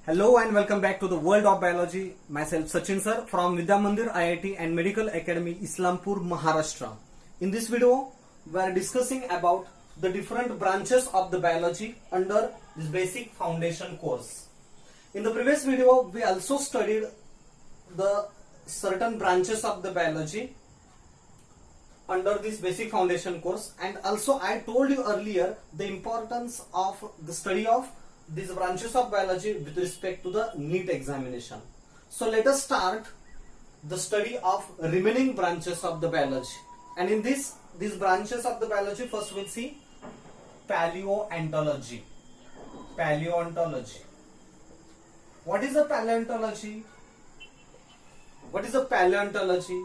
Hello and welcome back to the world of biology. Myself Sachin sir from Vidya Mandir IIT and Medical Academy Islampur, Maharashtra. In this video, we are discussing about the different branches of the biology under this basic foundation course. In the previous video, we also studied the certain branches of the biology under this basic foundation course, and also I told you earlier the importance of the study of these branches of biology with respect to the NEET examination. So let us start the study of remaining branches of the biology. And in these branches of the biology, first we'll see paleontology. Paleontology. What is a paleontology? What is a paleontology?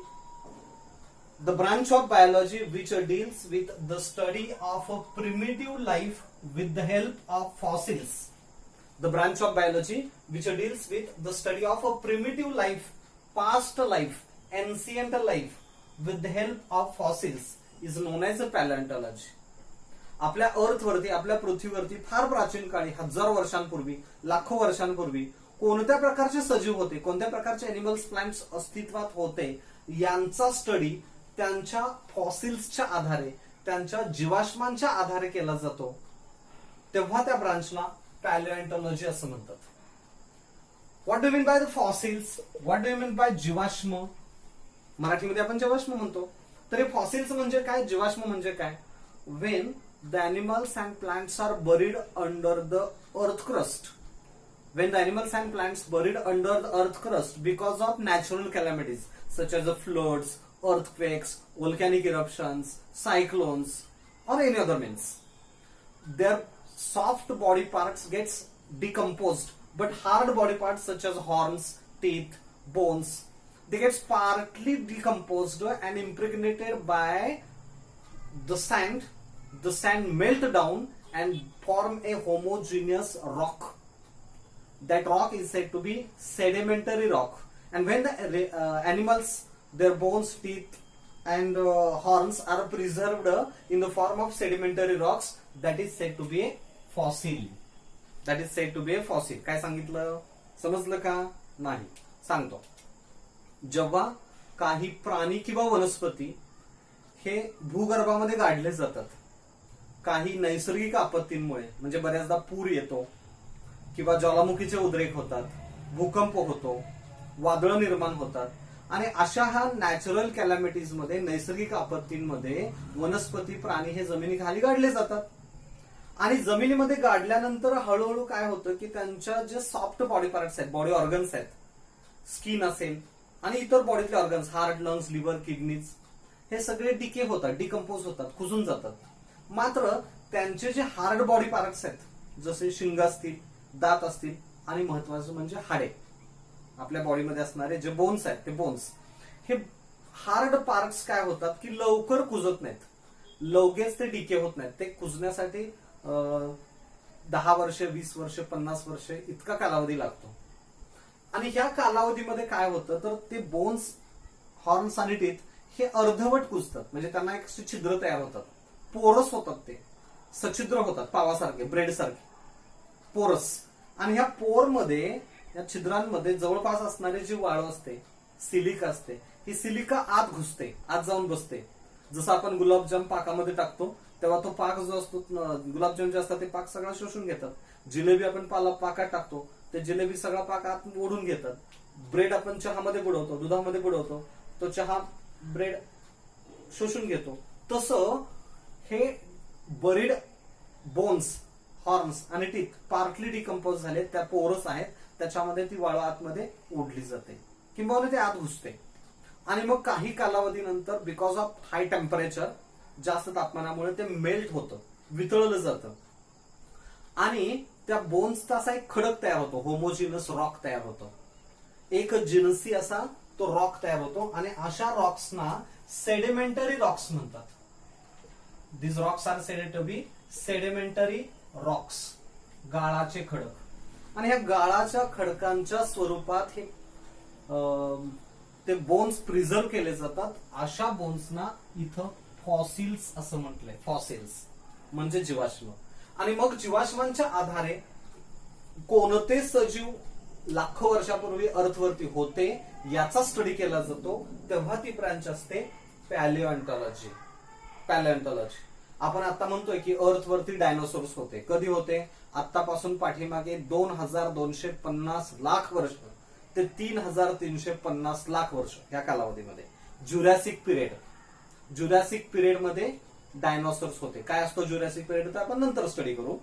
The branch of biology which deals with the study of a primitive life with the help of fossils. The branch of biology which deals with the study of a primitive life, past life, ancient life with the help of fossils is known as a paleontology. आपल्या अर्थ वरती, आपल्या पृथ्वीवरती फार प्राचीन काळी, हजारो वर्षांपूर्वी, लाखो वर्षांपूर्वी कोणत्या प्रकारचे सजीव होते, कोणत्या प्रकारचे एनिमल्स, प्लांट्स अस्तित्वात होते यांचा स्टडी त्यांच्या फॉसिल्सच्या आधारे, त्यांच्या जीवाश्मांच्या आधारे केला जातो, तेव्हा त्या ब्रांचला पॅलिओन्टॉलॉजी असं म्हणतात. What do mean by the fossils? What do mean by जीवाश्म? मराठीमध्ये आपण जीवाश्म म्हणतो. तर हे फॉसिल्स म्हणजे काय, जीवाश्म म्हणजे काय? When the animals and plants are buried under the earth crust. When the animals and plants buried under the earth crust because of natural calamities such as the floods, earthquakes, volcanic eruptions, cyclones, or any other means, their soft body parts gets decomposed, but hard body parts such as horns, teeth, bones, they get partly decomposed and impregnated by the sand. The sand melt down and form a homogeneous rock. That rock is said to be sedimentary rock. And when the animals, their bones, teeth and horns are preserved in the form of sedimentary rocks, that is said to be a fossil. That is said to be a fossil. काय सांगितलं? समजलं का? नाही. सांगतो. जेव्हा काही प्राणी किंवा वनस्पती हे भूगर्भामध्ये गाडले जातात, काही नैसर्गिक आपत्तींमुळे, म्हणजे बऱ्याचदा पूर येतो किंवा ज्वालामुखीचे उद्रेक होतात, भूकंप होतो, वादळ निर्माण होतात, आणि अशा ह्या नॅचरल कॅलॅमिटीज मध्ये, नैसर्गिक आपत्तींमध्ये वनस्पती, प्राणी हे जमिनीखाली गाडले जातात. आणि जमिनीमध्ये गाडल्यानंतर हळूहळू काय होतं की त्यांच्या जे सॉफ्ट बॉडी पार्ट्स आहेत, बॉडी ऑर्गन्स आहेत, स्किन असेल आणि इतर बॉडीतले organs, heart, lungs, liver, kidneys, हे सगळे डिके होतात, डिकम्पोज होतात, कुजून जातात. मात्र त्यांचे जे हार्ड बॉडी पार्ट्स आहेत, जसे शिंग असतील, दात असतील, आणि महत्वाचं म्हणजे हाडे, आपल्या बॉडीमध्ये असणारे जे बोन्स आहेत, ते बोन्स, हे हार्ड पार्ट्स काय होतात की लवकर कुजत नाहीत, लगेच ते डिके होत नाहीत. ते कुजण्यासाठी 10 वर्ष, 20 वर्ष, 50 वर्ष इतका कालावधी लागतो. आणि ह्या कालावधीमध्ये काय होतं तर ते बोन्स, हॉर्न्स आणि टीथ हे अर्धवट कुजतात, म्हणजे त्यांना एक छिद्र तयार होतात, पोरस होतात, ते सछिद्र होतात, पावासारखे, ब्रेड सारखे पोरस. आणि ह्या पोर मध्ये, या छिद्रांमध्ये जवळपास असणारी जी वाळू असते, सिलिका असते, ही सिलिका आत घुसते, आत जाऊन बसते. जसं आपण गुलाबजाम पाकामध्ये टाकतो तेव्हा तो पाक जो असतो, गुलाबजाम जे असतात ते पाक सगळा शोषून घेतात. जिलेबी आपण पाकात टाकतो, ते जिलेबी सगळा पाक आत ओढून घेतात. ब्रेड आपण चहामध्ये बुडवतो, दुधामध्ये बुडवतो, तो चहा ब्रेड शोषून घेतो. तसं हे बरीड बोन्स, हॉर्न्स आणि टीथ पार्टली डिकम्पोज झाले, त्या पोरस आहेत, त्याच्यामध्ये ती वाळू आतमध्ये ओढली जाते किंवा ते आत घुसते. आणि मग काही कालावधीनंतर बिकॉज ऑफ हाय टेम्परेचर, जास्त तापमानामुळे ते मेल्ट होतं, वितळलं जातं, आणि त्या बोन्सचा असा एक खडक तयार होतो, होमोजिनस रॉक तयार होतो, एक जिनसी असा तो रॉक तयार होतो. आणि अशा रॉक्सना सेडिमेंटरी रॉक्स म्हणतात. This rocks are said to be sedimentary rocks, गाळाचे खडक. आणि ह्या गाळाच्या खडकांच्या स्वरूपात हे ते बोन्स प्रिझर्व केले जातात. अशा बोन्सना इथं फॉसिल्स असं म्हटलंय. फॉसिल्स म्हणजे जीवाश्म. आणि मग जीवाश्मांच्या आधारे कोणते सजीव लाखो वर्षापूर्वी अर्थवरती होते याचा स्टडी केला जातो, तेव्हा ती ब्रांच असते पॅलिओएंटॉलॉजी. पॅलिओएंटॉलॉजी. आपण आता म्हणतोय की अर्थवरती डायनोसॉर्स होते. कधी होते? आतापासून पाठीमागे 2250 लाख वर्ष ते 3350 लाख वर्ष या कालावधीमध्ये ज्युरॅसिक पिरियड. ज्युरॅसिक पिरियड मध्ये डायनोसॉर्स होते. काय असतो ज्युरॅसिक पिरियड तर आपण नंतर स्टडी करू.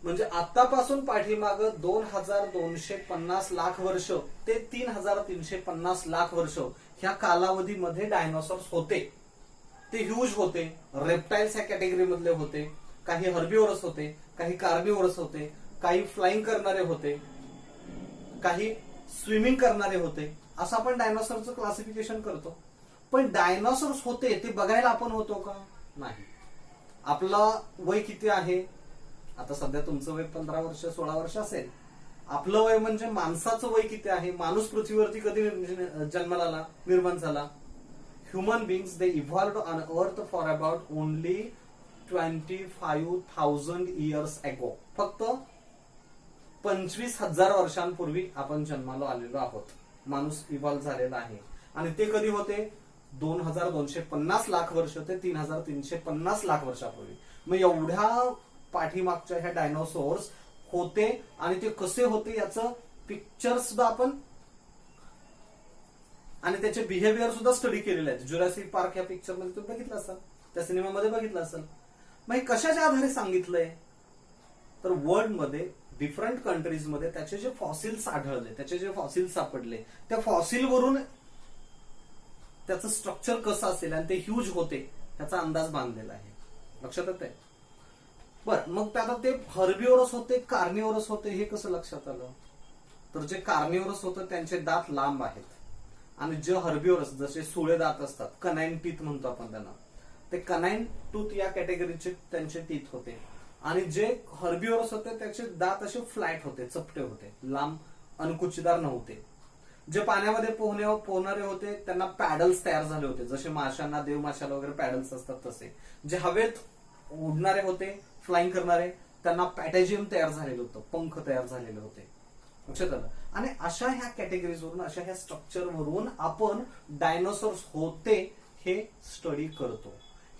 म्हणजे आतापासून पाठीमाग 2250 लाख वर्ष ते 3350 लाख वर्ष ह्या कालावधीमध्ये डायनोसॉर्स होते. ते ह्यूज होते. रेप्टाइल्स ह्या कॅटेगरी मधले होते. काही हर्बिवोरस होते, काही कार्निवोरस होते, काही फ्लाइंग करणारे होते, काही स्विमिंग करणारे होते. असं आपण डायनोसॉरचं क्लासिफिकेशन करतो. पण डायनोसॉर्स होते ते बघायला आपण होतो का? नाही. आपलं वय किती आहे? आता सध्या तुमचं वय 15 वर्ष 16 वर्ष असेल. आपलं वय म्हणजे माणसाचं वय किती आहे? माणूस पृथ्वीवरती कधी जन्माला निर्माण झाला? Human beings they evolved on earth for about only 25,000 years ago. फक्त 25,000 वर्षांपूर्वी आपण जन्माला आलेलो आहोत. माणूस इव्हॉल्व्ह झालेला आहे. आणि ते कधी होते? 2250 लाख वर्ष ते 3350 लाख वर्षापूर्वी. मग एवढ्या पाठीमागच्या ह्या डायनोसॉर्स होते आणि ते कसे होते याचं पिक्चर्स सुद्धा आपण आणि त्याचे बिहेवियर सुद्धा स्टडी केलेले आहेत. जुरासिक पार्क ह्या पिक्चर मध्ये तुम्ही बघितलं असाल, त्या सिनेमामध्ये बघितलं असाल. मग हे कशाच्या आधारे सांगितलंय? तर वर्ल्ड मध्ये डिफरंट कंट्रीज मध्ये त्याचे जे फॉसिल्स आढळले, त्याचे जे फॉसिल्स सापडले, त्या फॉसिल वरून त्याचं स्ट्रक्चर कसं असेल आणि ते ह्यूज होते त्याचा अंदाज बांधलेला आहे. लक्षात येतंय? बरं, मग आता ते हर्बिवोरस होते, कार्निवोरस होते, हे कसं लक्षात आलं? तर जे कार्निवोरस होतं त्यांचे दात लांब आहेत आणि जे हर्बिवोरस जसे सुळे दात असतात, कनाईन टीथ म्हणतो आपण त्यांना, ते कनाईन टूथ या कॅटेगरीचे त्यांचे टीथ होते. आणि जे हर्बिवोरस होते त्याचे दात असे फ्लॅट होते, चपटे होते, लांब अनुकुचीदार नव्हते. जे पाण्यामध्ये पोहणारे होते त्यांना पॅडल्स तयार झाले होते, जसे माशांना देवमाशाला वगैरे पॅडल्स असतात तसे. जे हवेत उडणारे होते, फ्लाइंग करणारे, त्यांना पॅटेजियम तयार झालेलं होतं, पंख तयार झालेले होते. लक्षात आलं? आणि अशा ह्या कॅटेगरीजवरून, अशा ह्या स्ट्रक्चरवरून आपण डायनोसॉर्स होते हे स्टडी करतो.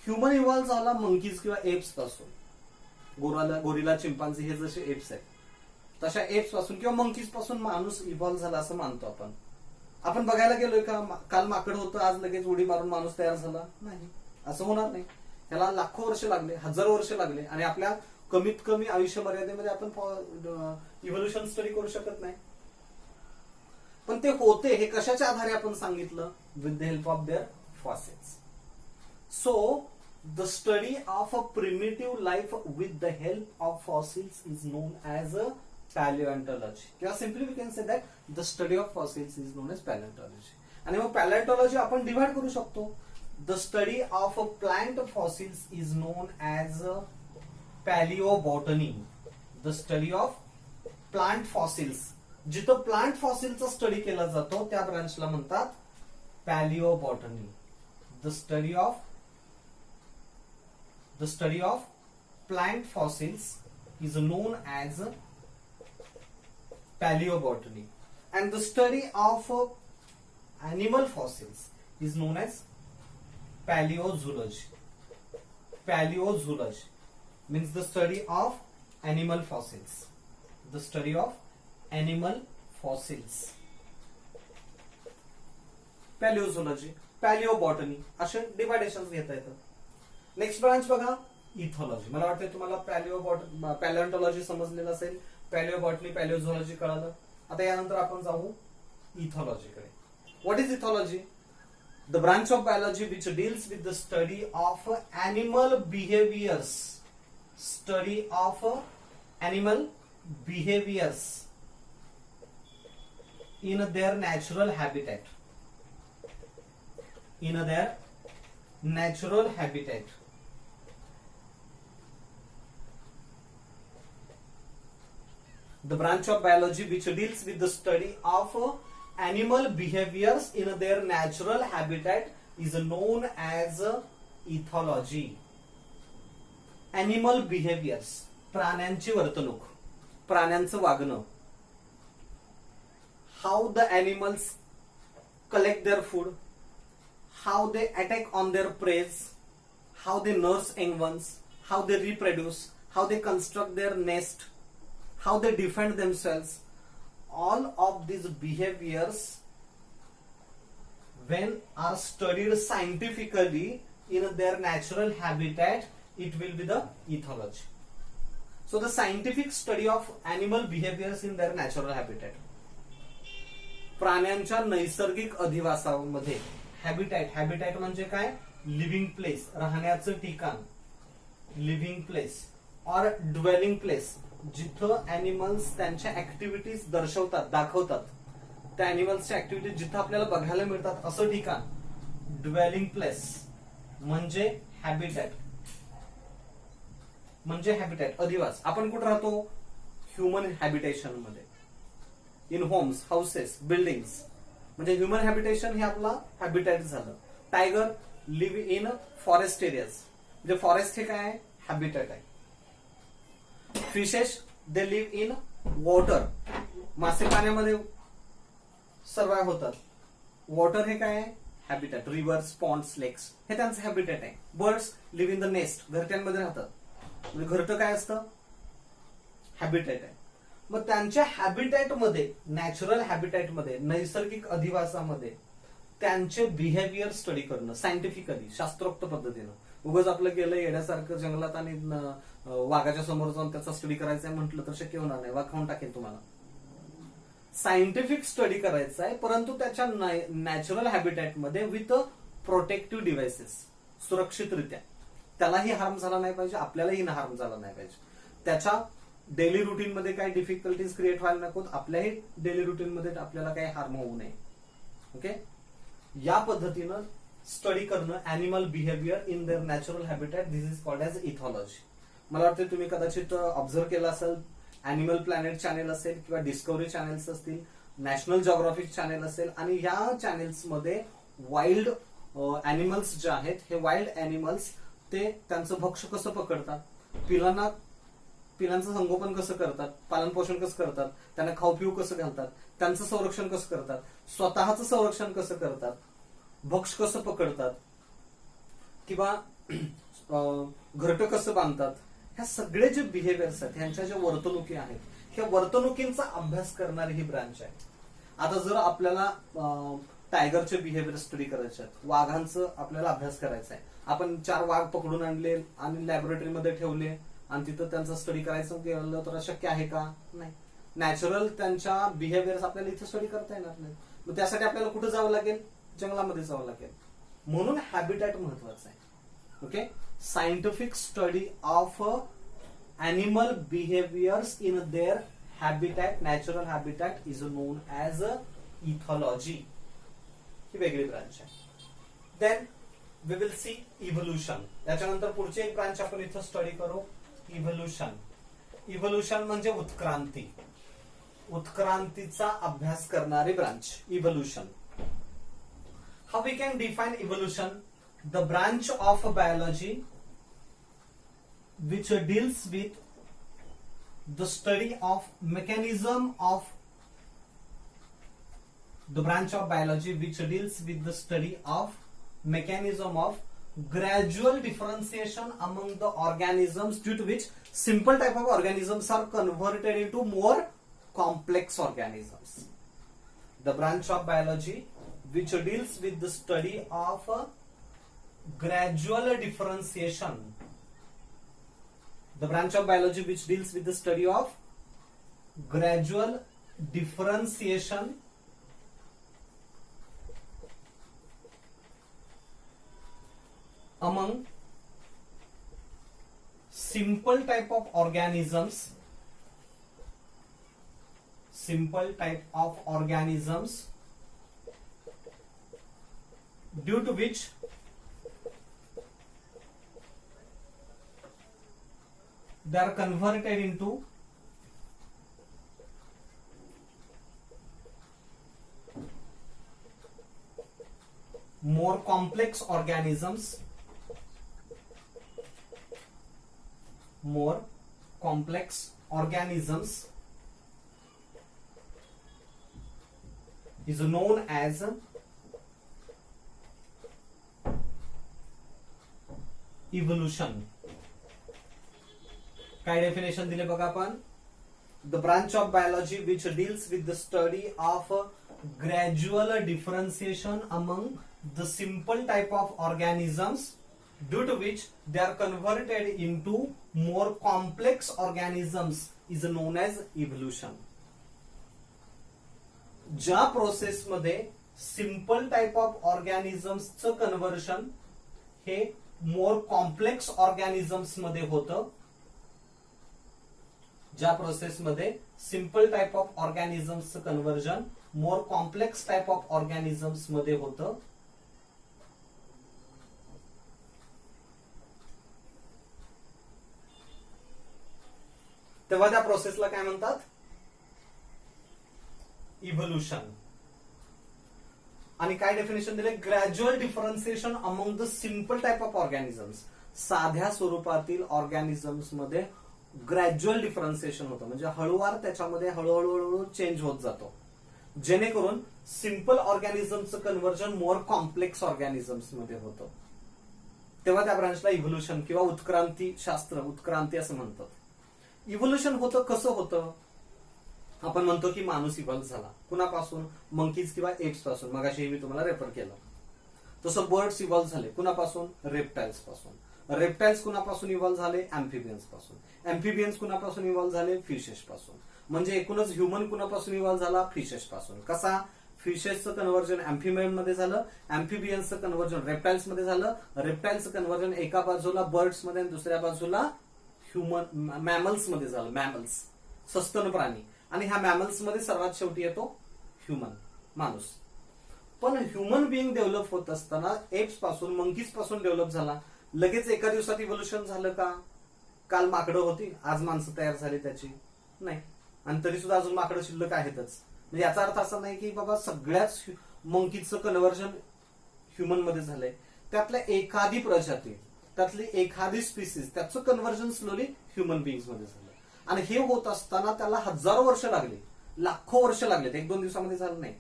ह्युमन इव्हॉल्व्ह झाला मंकीज किंवा एप्स पासून. गोरिला, चिंपांझी हे जसे एप्स आहेत तशा एप्स पासून किंवा मंकीज पासून माणूस इव्हॉल्व्ह झाला असं मानतो आपण. आपण बघायला गेलोय का काल माकड होतं आज लगेच उडी मारून माणूस तयार झाला? नाही, असं होणार नाही. त्याला लाखो वर्ष लागले, हजारो वर्ष लागले आणि आपल्या कमीत कमी आयुष्य मर्यादेमध्ये आपण इव्होल्युशन स्टडी करू शकत नाही. पण ते होते हे कशाच्या आधारे आपण सांगितलं? With the help of their fossils. So the study of a primitive life with the help of fossils is known as a palaeontology. किंवा simply we can say that the study of fossils is known as palaeontology. आणि मग पॅलिओएंटॉलॉजी आपण divide करू शकतो. The study of plant fossils is known as paleobotany. The study of plant fossils. जिथं plant फॉसिलचा study केला जातो त्या ब्रांचला म्हणतात पॅलिओबॉटनी. The study of plant fossils is known as paleobotany. And the study of animal fossils is known as paleozoology. Paleozoology means the study of animal fossils. The study of animal fossils. Paleozoology, paleobotany असे डिवायडेशन्स घेता येतात. Next branch बघा ethology. मला वाटतं तुम्हाला पॅलिओएंटॉलॉजी समजलेलं असेल, पॅलिओबॉटनी, पॅलिओझोलॉजी कळालं. आता यानंतर आपण जाऊ इथॉलॉजीकडे. What is ethology? The branch of biology which deals with the study of animal behaviors. Study of animal behaviors in their natural habitat. In their natural habitat. The branch of biology which deals with the study of animal behaviors in their natural habitat is known as ethology. Animal behaviors, प्राण्यांची वर्तणूक. प्राण्यांचं वागणं, how the animals collect their food, how they attack on their preys, how they nurse young ones, how they reproduce, how they construct their nest, how they defend themselves. All of these behaviors, when are studied scientifically in their natural habitat, it will be the ethology. So the scientific study of animal behaviors in their natural habitat. प्राण्यांच्या नैसर्गिक अधिवासामध्ये habitat म्हणजे काय? Living place, राहण्याचं ठिकाण, living place और dwelling place, जिथं animals त्यांच्या activities दर्शवतात, दाखवतात, त्या ॲनिमल्सच्या ऍक्टिव्हिटीज जिथं आपल्याला बघायला मिळतात असं ठिकाण ड्वेलिंग प्लेस म्हणजे हॅबिटॅट. म्हणजे हॅबिटॅट अधिवास. आपण कुठं राहतो? ह्युमन हॅबिटेशन मध्ये, इन होम्स, हाऊसेस, बिल्डिंग्स. म्हणजे ह्युमन हॅबिटेशन हे आपला हॅबिटॅट झालं. Tiger live in forest areas, म्हणजे फॉरेस्ट हे काय आहे? हॅबिटॅट आहे. Fishes they live in water, मासे पाण्यामध्ये सर्वाइव्ह होतात. वॉटर हे काय आहे? हॅबिटॅट. रिव्हर्स, पॉन्ड्स, लेक्स हे त्यांचं हॅबिटॅट आहे. Birds live in the nest, घरट्यांमध्ये राहतात. म्हणजे घरटं काय असतं? हॅबिटॅट आहे. मग त्यांच्या हॅबिटॅटमध्ये, नॅचरल हॅबिटॅटमध्ये, नैसर्गिक अधिवासामध्ये त्यांचे बिहेवियर स्टडी करणं सायंटिफिकली, शास्त्रोक्त पद्धतीनं. उगाच आपलं गेलं येण्यासारखं जंगलात आणि वाघाच्या समोर जाऊन त्याचा स्टडी करायचा आहे म्हटलं तर शक्य होणार नाही, वाघ खाऊन टाकेल तुम्हाला. सायंटिफिक स्टडी करायचा आहे, परंतु त्याच्या नॅचरल हॅबिटॅटमध्ये विथ प्रोटेक्टिव्ह डिव्हाइसेस, सुरक्षितरित्या. त्यालाही हार्म झाला नाही पाहिजे, आपल्यालाही हार्म झाला नाही पाहिजे. त्याच्या डेली रुटीन मध्ये काही डिफिकल्टीज क्रिएट व्हायला नकोत, आपल्याही डेली रुटीन मध्ये आपल्याला काही हार्म होऊ नये. ओके, या पद्धतीनं स्टडी करणं animal behaviour in their natural habitat, this is called as ethology. मला वाटतं तुम्ही कदाचित ऑब्झर्व केलं असेल, ॲनिमल प्लॅनेट चॅनेल असेल किंवा डिस्कव्हरी चॅनेल्स असतील, नॅशनल जॉग्राफिक चॅनेल असेल, आणि ह्या चॅनेल्स मध्ये वाईल्ड ॲनिमल्स जे आहेत, हे वाईल्ड ॲनिमल्स ते त्यांचं भक्ष्य कसं पकडतात, पिलांचं संगोपन कसं करतात, पालन पोषण कसं करतात, त्यांना खाऊ पिऊ कसं घालतात, त्यांचं संरक्षण कसं करतात, स्वतःचं संरक्षण कसं करतात, भक्ष्य कसं पकडतात, किंवा घरटं कसं बांधतात, ह्या सगळे जे बिहेवियर्स आहेत, ह्यांच्या ज्या वर्तणुकी आहेत, ह्या वर्तणुकींचा अभ्यास करणारी ही ब्रांच आहे. आता जर आपल्याला टायगरचे बिहेवियर स्टडी करायचे आहेत, वाघांचं आपल्याला अभ्यास करायचा आहे, आपण 4 वाघ पकडून आणले आणि लॅबोरेटरीमध्ये ठेवले आणि तिथं त्यांचा स्टडी करायचं गेलं तर शक्य आहे का? नाही. नॅचरल त्यांच्या बिहेवियर्स आपल्याला इथं स्टडी करता येणार नाही. मग त्यासाठी आपल्याला कुठे जावं लागेल? जंगलामध्ये जावं लागेल. म्हणून हॅबिटॅट महत्वाचं आहे. Okay, scientific study of animal behaviours in their habitat, natural habitat is known as ethology. ही वेगळी ब्रांच आहे. Then we will see evolution. त्याच्यानंतर पुढची एक ब्रांच आपण इथं स्टडी करू, इव्होल्युशन. इव्होल्युशन म्हणजे उत्क्रांती, उत्क्रांतीचा अभ्यास करणारी branch evolution. How we can define evolution? The branch of biology which deals with the study of mechanism of the branch of biology which deals with the study of mechanism of gradual differentiation among the organisms, due to which simple type of organisms are converted into more complex organisms. The branch of biology which deals with the study of gradual differentiation, the branch of biology which deals with the study of gradual differentiation among simple type of organisms, simple type of organisms, due to which they are converted into more complex organisms, more complex organisms, is known as evolution. काय definition दिले बघा आपण. The branch of biology which deals with the study of gradual differentiation among the simple type of organisms due to which they are converted into more complex organisms is known as evolution. ज्या process मध्ये simple type of ऑर्गॅनिझम्सचं conversion हे more complex organisms मध्ये होतं, ज्या प्रोसेसमध्ये simple type of ऑर्गॅनिझम्सचं conversion more complex type of organisms मध्ये होतं, तेव्हा त्या प्रोसेसला काय म्हणतात, इव्होल्युशन. आणि काय डेफिनेशन दिले, gradual differentiation among the simple type of organisms. साध्या स्वरूपातील ऑर्गॅनिझम्स मध्ये ग्रॅज्युअल डिफरन्सिएशन होतं, म्हणजे हळूवार त्याच्यामध्ये हळूहळू चेंज होत जातो, जेणेकरून सिंपल ऑर्गॅनिझमचं कन्व्हर्जन मोर कॉम्प्लेक्स ऑर्गॅनिझम्स मध्ये होतं. तेव्हा त्या ब्रांचला इव्होल्युशन किंवा उत्क्रांती शास्त्र, उत्क्रांती असं म्हणतात. इव्होल्युशन होतं कसं होतं, आपण म्हणतो की माणूस इव्हॉल्व झाला कुणापासून, मंकीज किंवा एप्स पासून, मगाशी मी तुम्हाला रेफर केलं. तसं बर्ड्स इव्हॉल्व झाले कुणापासून, रेप्टाइल्स पासून. रेप्टाइल्स कुणापासून इव्हॉल्व झाले, अँफिबियन्स पासून. अँफिबियन्स कुणापासून इव्हॉल्व झाले, फिशेस पासून. म्हणजे एकूणच ह्युमन कुणापासून इव्हॉल्व झाला, फिशेस पासून. कसा, फिशेसचं कन्व्हर्जन अँफिबियन मध्ये झालं, अँफिबियन्सचं कन्व्हर्जन रेप्टाइल्स मध्ये झालं, रेप्टाइल्सचं कन्व्हर्जन एका बाजूला बर्ड्स मध्ये आणि दुसऱ्या बाजूला ह्युमन मॅमल्स मध्ये झालं, मॅमल्स सस्तन प्राणी. आणि ह्या मॅमल्स मध्ये सर्वात शेवटी येतो ह्युमन, माणूस. पण ह्युमन बिईंग डेव्हलप होत असताना एप्स पासून, मंकीज पासून डेव्हलप झाला. लगेच एका दिवसात इव्होल्युशन झालं का, काल माकडं होती आज माणसं तयार झाली त्याची, नाही. आणि तरी सुद्धा अजून माकडं शिल्लक आहेतच. म्हणजे याचा अर्थ असा नाही की बाबा सगळ्याच मंकीजचं कन्व्हर्जन ह्युमन मध्ये झालंय. त्यातल्या एखादी प्रजाती, त्यातली एखादी स्पीसीज, त्याचं कन्व्हर्जन स्लोली ह्युमन बिईंग्स मध्ये झालं. आणि हे होत असताना त्याला हजारो वर्ष लागली, लाखो वर्ष लागलेत, एक दोन दिवसामध्ये झालं नाही.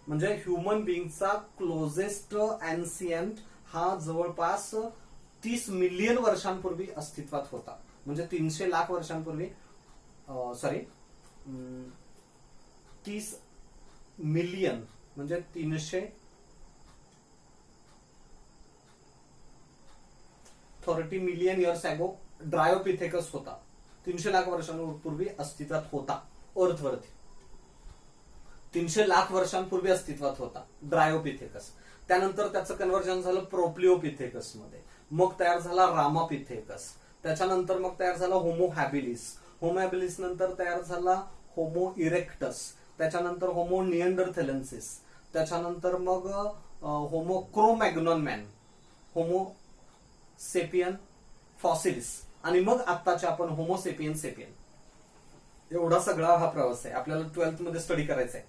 म्हणजे ह्युमन बिईंगचा क्लोजेस्ट एन्सियंट हा जवळपास 30 मिलियन वर्षांपूर्वी अस्तित्वात होता. म्हणजे 300 लाख वर्षांपूर्वी, 30 मिलियन म्हणजे 330 मिलियन इयर्स अगो ड्रायोपिथेकस होता. 300 लाख वर्षांपूर्वी अस्तित्वात होता अर्थवरती. 300 लाख वर्षांपूर्वी अस्तित्वात होता ड्रायोपिथेकस. त्यानंतर त्याचं कन्व्हर्जन झालं प्रोप्लिओपिथेकस मध्ये. मग तयार झाला रामापिथेकस. त्याच्यानंतर मग तयार झाला होमो हॅबिलिस. होमो हॅबिलिस नंतर तयार झाला होमो इरेक्टस. त्याच्यानंतर होमो निअंडरथेलेन्सिस. त्याच्यानंतर मग Homo Cro Magnon man, Homo sapien fossils, आणि मग आत्ताचे आपण होमो सेपियन सेपियन. एवढा सगळा हा प्रवास आहे, आपल्याला 12th मध्ये स्टडी करायचा आहे.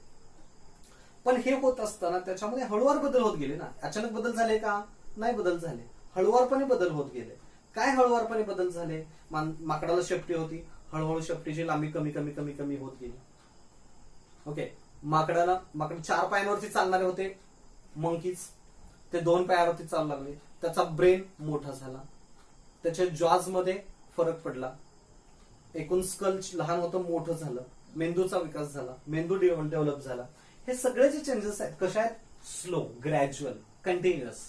पण हे होत असताना त्याच्यामध्ये हळूवार बदल होत गेले ना. अचानक बदल झाले का, नाही बदल झाले, हळूवारपणे बदल होत गेले. काय हळूवारपणे बदल झाले, माकडाला शेपटी होती, हळूहळू शेपटीची लांबी कमी कमी कमी कमी होत गेली. ओके, माकड 4 पायांवरती चालणारे होते मंकीज, ते 2 पायावरती चालू लागले. त्याचा ब्रेन मोठा झाला, त्याच्या जॉज मध्ये फरक पडला, एकूण स्कल लहान होतं मोठं झालं, मेंदूचा विकास झाला, मेंदू डेव्हलप झाला. हे सगळे जे चेंजेस आहेत कशा आहेत, स्लो, ग्रॅज्युअल, कंटिन्युअस.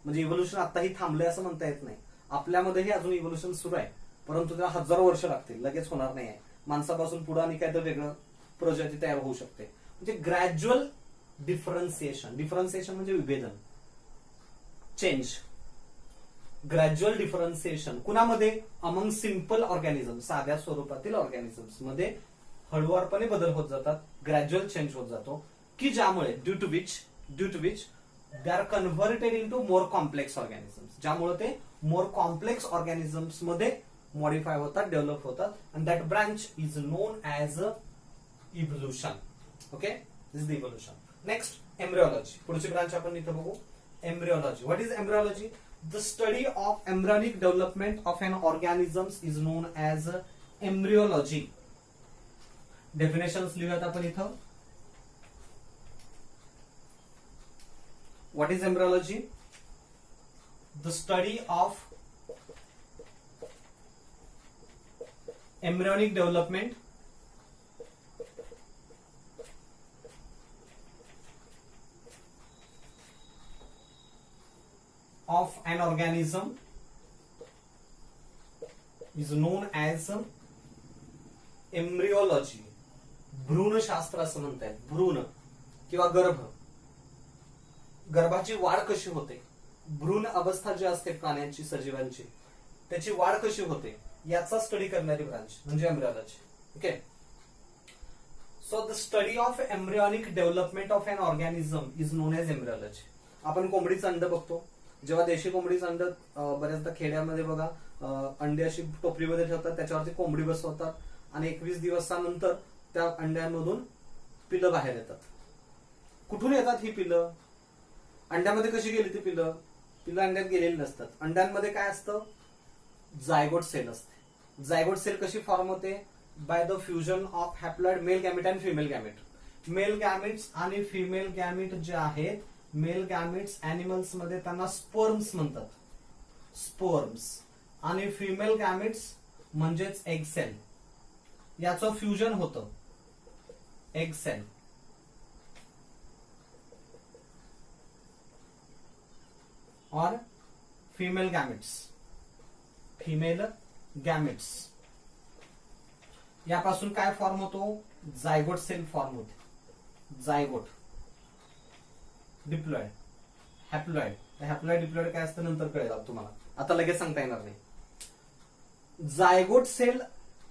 म्हणजे इव्होल्युशन आताही थांबलंय असं म्हणता येत नाही. आपल्यामध्येही अजून इव्होल्युशन सुरू आहे, परंतु त्याला हजारो वर्ष लागतील, लगेच होणार नाही आहे. माणसापासून पुढे आणि काय तर वेगळं प्रजाती तयार होऊ शकते. म्हणजे ग्रॅज्युअल डिफरन्सिएशन, डिफरन्सिएशन म्हणजे विभेदन, चेंज. ग्रॅज्युअल डिफरन्सिएशन कुणामध्ये, अमंग सिंपल ऑर्गॅनिझम, साध्या स्वरूपातील ऑर्गॅनिझम्स मध्ये हळूवारपणे बदल होत जातात, ग्रॅज्युअल चेंज होत जातो, की ज्यामुळे due to which they are converted into more complex organisms, ज्यामुळे ते मोर कॉम्प्लेक्स ऑर्गॅनिझम्स मध्ये मॉडिफाय होतात, डेव्हलप होतात. And that branch is known as evolution. Okay, this is the evolution. Next, embryology. पुढची ब्रांच आपण इथं बघू, embryology. What is embryology? The study of embryonic development of an organism is known as embryology. Definitions लिहूयात आपण इथं. What is embryology? The study of embryonic development of an organism is known as embryology. भ्रूणशास्त्र असं म्हणतात. भ्रूण किंवा गर्भ, गर्भाची वाढ कशी होते, भ्रूण अवस्था जी असते प्राण्यांची, सजीवांची, त्याची वाढ कशी होते याचा स्टडी करणारी ब्रांच म्हणजे embryology. Okay. So the study of embryonic development of an organism is known as embryology. आपण कोंबडीचं अंड बघतो, जेव्हा देशी कोंबडीचं अंड बऱ्याचदा खेड्यामध्ये बघा अंडी अशी टोपलीमध्ये ठेवतात, त्याच्यावरती कोंबडी बसवतात आणि 21 दिवसानंतर त्या अंड्यांमधून पिलं बाहेर येतात. कुठून येतात ही पिलं? अंड्यामध्ये कशी गेली ती पिलं? पिलं अंड्यात गेलेली नसतात. अंड्यांमध्ये काय असतं? जायगोट सेल असते. जायगोट सेल कशी फॉर्म होते? By the fusion of haploid mail gamete and female gamete. Male gametes आणि फिमेल गॅमेट जे आहेत, मेल गॅमेट्स अॅनिमल्स मध्ये त्यांना स्पर्म्स म्हणतात, स्पर्म्स, आणि फिमेल गॅमेट्स म्हणजेच एग सेल, याचं फ्युजन होतं एग सेल. और फीमेल गॅमेट्स, फीमेल गॅमेट्स यापासून काय फॉर्म होतो? जायगोट सेल फॉर्म होते. Zygote, diploid, haploid. Haploid diploid काय असतं नंतर कळेल तुम्हाला, आता लगेच सांगता येणार नाही. जायगोट सेल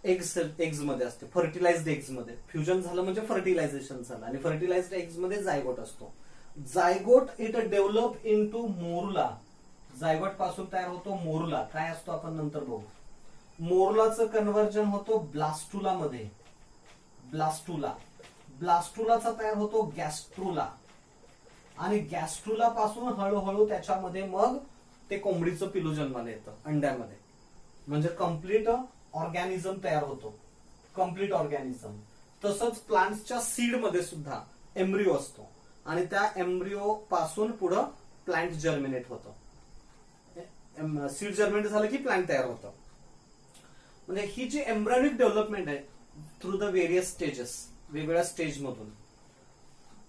एग्ज मध्ये असते, फर्टिलाइज्ड एग्ज मध्ये. फ्युजन झालं म्हणजे फर्टिलायझेशन झालं, आणि फर्टिलाइज्ड एग्ज मध्ये जायगोट असतो. Zygote it develop into morula. Zygote पासून तयार होतो मोरुला. काय असतो आपण नंतर बघू. मोरुलाचं कन्व्हर्जन होतो ब्लास्टुला मध्ये. ब्लास्टुला, ब्लास्टुलाचा तयार होतो गॅस्ट्रुला, आणि गॅस्ट्रुला पासून हळूहळू त्याच्यामध्ये मग ते कोंबडीचं पिलू जन्माला येतं अंड्यामध्ये. म्हणजे कम्प्लीट ऑर्गॅनिझम तयार होतो, कम्प्लीट ऑर्गॅनिझम. तसंच प्लांट्सच्या सीड मध्ये सुद्धा एम्ब्रिओ असतो, आणि त्या एम्ब्रिओ पासून पुढं प्लांट जर्मिनेट होतं. सीड जर्मिनेट झालं की प्लांट तयार होतं. म्हणजे ही जी एम्ब्रियोनिक डेव्हलपमेंट आहे थ्रू द व्हेरियस स्टेजेस, वेगवेगळ्या स्टेज मधून,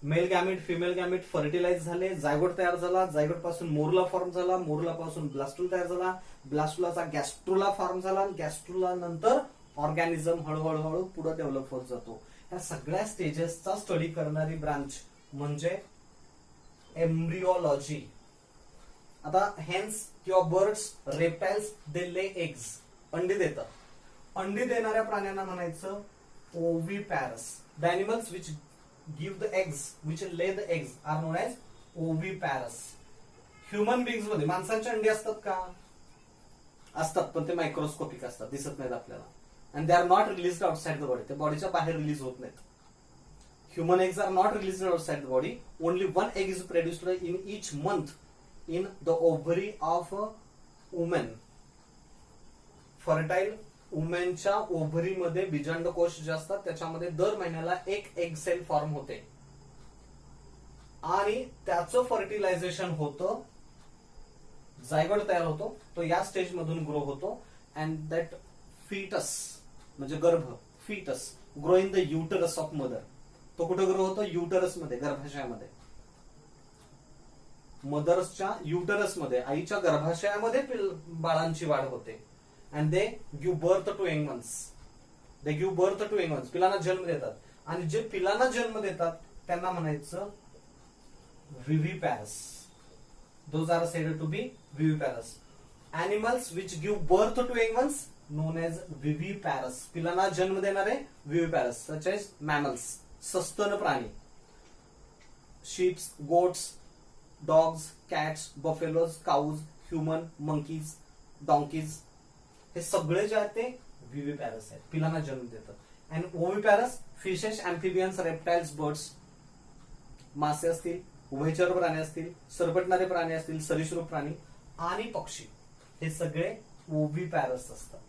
male gamete female gamete fertilize झाले, जायगोट तयार झाला, जायगोट पासून मोरुला फॉर्म झाला, मोरुला पासून ब्लास्टुला तयार झाला, ब्लास्टुलाचा गॅस्ट्रुला फॉर्म झाला, गॅस्ट्रुला नंतर ऑर्गॅनिझम हळूहळू पुढे डेव्हलप होत जातो. या सगळ्या स्टेजेसचा स्टडी करणारी ब्रांच म्हणजे एम्ब्रियोलॉजी. आता हेन्स किंवा birds, reptiles they lay eggs, अंडी देतात. अंडी देणाऱ्या प्राण्यांना म्हणायचं oviparous. The animals which give the eggs, which lay the eggs are known as oviparous. Human beings मध्ये माणसांची अंडी असतात का? असतात, पण ते मायक्रोस्कोपिक असतात, दिसत नाहीत आपल्याला. And they are not released outside the body. ते बॉडीच्या बाहेर रिलीज होत नाहीत. Human eggs are not released outside the body. Only one egg is produced in each month in the ovary of a woman. Fertile womanच्या ovary मध्ये बीजांडकोश जे असतात त्याच्यामध्ये दर महिन्याला एक एग सेल फॉर्म होते, आणि त्याचं फर्टिलायझेशन होतं, जायगोट तयार होतो, तो या स्टेज मधून ग्रो होतो. अँड दॅट फीटस म्हणजे गर्भ, foetus grow in the uterus of mother. तो कुठे ग्रो होतो? युटरस मध्ये, गर्भाशयामध्ये. मदर्सच्या युटरस मध्ये, आईच्या गर्भाशयामध्ये बाळांची वाढ होते. And they give birth to young ones. They give birth to young ones. पिलांना जन्म देतात, आणि जे पिलांना जन्म देतात त्यांना म्हणायचं viviparous. Those are said to be viviparous. Animals which give birth to young ones known as viviparous. पिलांना जन्म देणारे विव्हिपॅरस, सच एज मॅमल्स, सस्तन प्राणी. Sheeps, goats, dogs, cats, buffaloes, cows, human, monkeys, donkeys, हे सगळे जे आहेत ते विव्हिपॅरस आहेत, पिलांना जन्म देतात. And oviparous fishes, amphibians, reptiles, birds, मासे असतील, उभयचर प्राणी असतील, सरपटणारे प्राणी असतील, सरीसृप प्राणी आणि पक्षी, हे सगळे ओव्हिपॅरस असतात.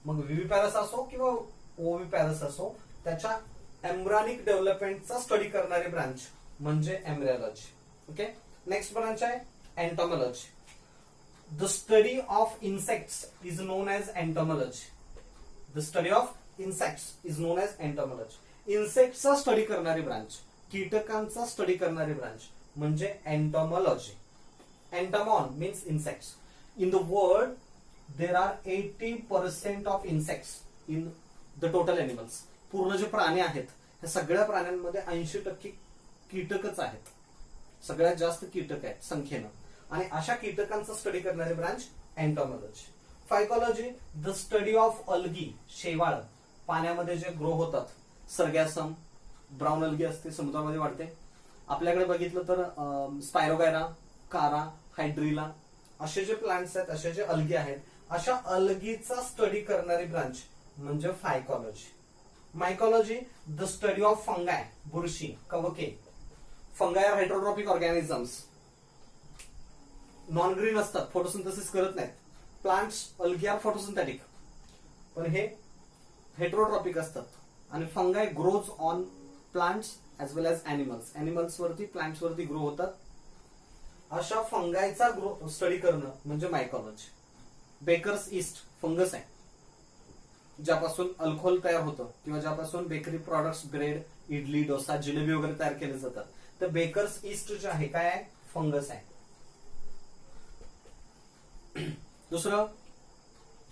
मग विव्हिपॅरस असो किंवा ओव्हिपॅरस असो, त्याच्या एम्ब्रियोनिक डेव्हलपमेंटचा स्टडी करणारी ब्रांच म्हणजे एम्ब्रियोलॉजी. ओके. नेक्स्ट ब्रांच आहे entomology. The study of insects is known as entomology. The study of insects is known as entomology. इन्सेक्टचा स्टडी करणारी ब्रांच, कीटकांचा स्टडी करणारी ब्रांच म्हणजे entomology. Entomon means insects. In the world there are 80% of insects in the total animals. पूर्ण जे प्राणी आहेत या सगळ्या प्राण्यांमध्ये 80% कीटकच आहेत. सगळ्यात जास्त कीटक आहेत संख्येनं. आणि अशा कीटकांचा स्टडी करणारी branch entomology. Phycology the study of algae, शेवाळ, पाण्यामध्ये जे ग्रो होतात. सर्गॅसम, ब्राऊन अल्गी असते, समुद्रामध्ये वाढते. आपल्याकडे बघितलं तर स्पायरोगायरा, कारा, हायड्रिला असे जे प्लांट्स आहेत, असे जे अल्गी आहेत, अशा अल्गीचा स्टडी करणारी ब्रांच म्हणजे phycology. Mycology the study of fungi, बुरशी, कवके. Fungi are hydrotropic organisms. Non green असतात, फोटोसिंथेसिस करत नाहीत. प्लांट्स अल्गी आर फोटोसिंथेटिक, पण हे हेट्रोट्रॉपिक असतात. आणि fungi grows on plants as well as animals. Animals वरती, प्लांट्स वरती ग्रो होतात. अशा फंगायचा ग्रो स्टडी करणं म्हणजे मायकॉलॉजी. बेकर्स ईस्ट फंगस आहे, ज्यापासून अल्कोहोल तयार होतं किंवा ज्यापासून bakery products, bread, idli, dosa, jalebi वगैरे तयार केले जातात. तर बेकर्स ईस्ट जे आहे काय आहे, फंगस आहे. दुसरं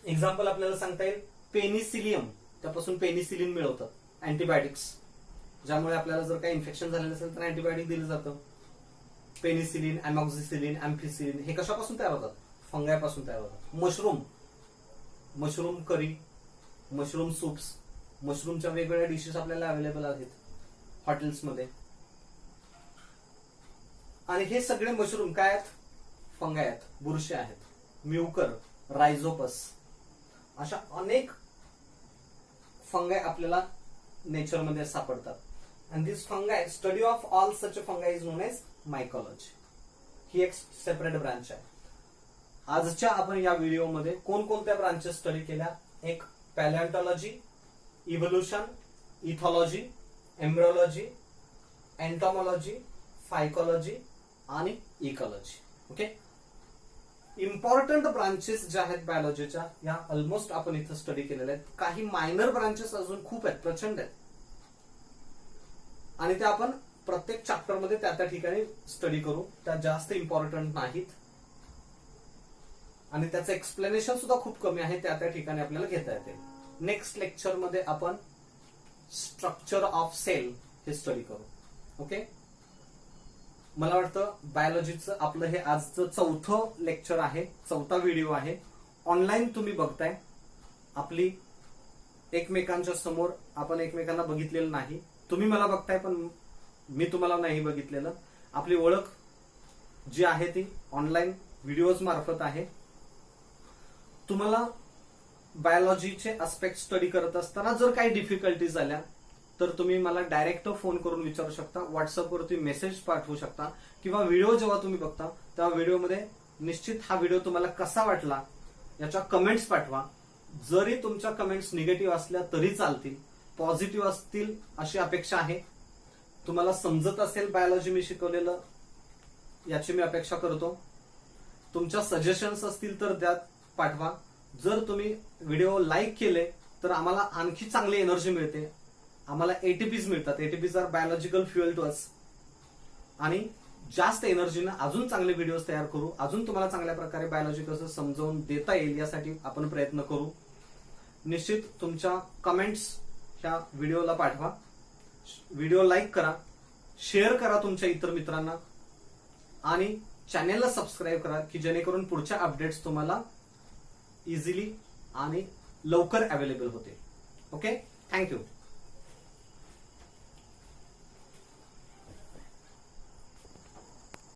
एक्झाम्पल आपल्याला सांगता येईल पेनिसिलियम, त्यापासून पेनिसिलिन मिळवतात. अँटीबायोटिक्स, ज्यामुळे आपल्याला जर काही इन्फेक्शन झालेलं असेल तर अँटीबायोटिक दिलं जातं. पेनिसिलिन, अमॉक्झिसिलिन, अँफिसिलिन हे कशापासून तयार होतात, फंगायपासून तयार होतात. मशरूम, मशरूम करी, मशरूम सूप्स, मशरूमच्या वेगवेगळ्या डिशेस आपल्याला अवेलेबल आहेत हॉटेल्समध्ये. आणि हे सगळे मशरूम काय आहेत, फंगाय आहेत, बुरशी आहेत. म्युकर, रायझोपस अशा अनेक फंगाय आपल्याला नेचरमध्ये सापडतात. And this fungi, study of all such fungi is known as mycology. ही एक सेपरेट ब्रांच आहे. आजच्या आपण या व्हिडिओमध्ये कोणकोणत्या ब्रांचेस स्टडी केल्या, एक पॅलिओन्टॉलॉजी, इव्होल्युशन, इथॉलॉजी, एम्ब्रियोलॉजी, एंटॉमॉलॉजी, फायकॉलॉजी आणि इकॉलॉजी. ओके. इम्पॉर्टंट ब्रांचेस ज्या आहेत बायोलॉजीच्या या ऑलमोस्ट आपण इथं स्टडी केलेल्या आहेत. काही मायनर ब्रांचेस अजून खूप आहेत, प्रचंड आहेत, आणि त्या आपण प्रत्येक चॅप्टरमध्ये त्या ठिकाणी स्टडी करू. त्या जास्त इम्पॉर्टंट नाहीत आणि त्याचं एक्सप्लेनेशन सुद्धा खूप कमी आहे, त्या ठिकाणी आपल्याला घेता येते. नेक्स्ट लेक्चरमध्ये आपण स्ट्रक्चर ऑफ सेल हे स्टडी करू. ओके. मला वाटतं बायोलॉजीचं आपलं हे आजचं 4थं लेक्चर आहे, 4था व्हिडिओ आहे. ऑनलाईन तुम्ही बघताय. आपली एकमेकांच्या समोर आपण एकमेकांना बघितलेलं नाही. तुम्ही मला बघताय पण मी तुम्हाला नाही बघितलेलं. आपली ओळख जी आहे ती ऑनलाईन व्हिडिओज मार्फत आहे. तुम्हाला बायोलॉजीचे अस्पेक्ट स्टडी करत असताना जर काही डिफिकल्टीज आल्या तर तुम्ही मला डायरेक्ट फोन करून विचारू शकता, व्हॉट्सअपवरती मेसेज पाठवू शकता, किंवा व्हिडिओ जेव्हा तुम्ही बघता तेव्हा व्हिडिओमध्ये निश्चित हा व्हिडिओ तुम्हाला कसा वाटला याच्या कमेंट्स पाठवा. जरी तुमच्या कमेंट्स निगेटिव्ह असल्या तरी चालतील, पॉझिटिव्ह असतील अशी अपेक्षा आहे. तुम्हाला समजत असेल बायोलॉजी मी शिकवलेलं याची मी अपेक्षा करतो. तुमच्या सजेशन्स असतील तर त्यात पाठवा. जर तुम्ही व्हिडिओ लाईक केले तर आम्हाला आणखी चांगली एनर्जी मिळते. आम्हाला एटीपीज मिळतात. ATPs are biological fuel to us. आणि जास्त एनर्जीनं अजून चांगले व्हिडिओज तयार करू, अजून तुम्हाला चांगल्या प्रकारे बायोलॉजी कसं समजावून देता येईल यासाठी आपण प्रयत्न करू. निश्चित तुमच्या कमेंट्स ह्या व्हिडिओला पाठवा. व्हिडिओ लाईक करा, शेअर करा तुमच्या इतर मित्रांना आणि चॅनेलला सबस्क्राईब करा की जेणेकरून पुढच्या अपडेट्स तुम्हाला इझिली आणि लवकर अवेलेबल होते. ओके. थँक्यू.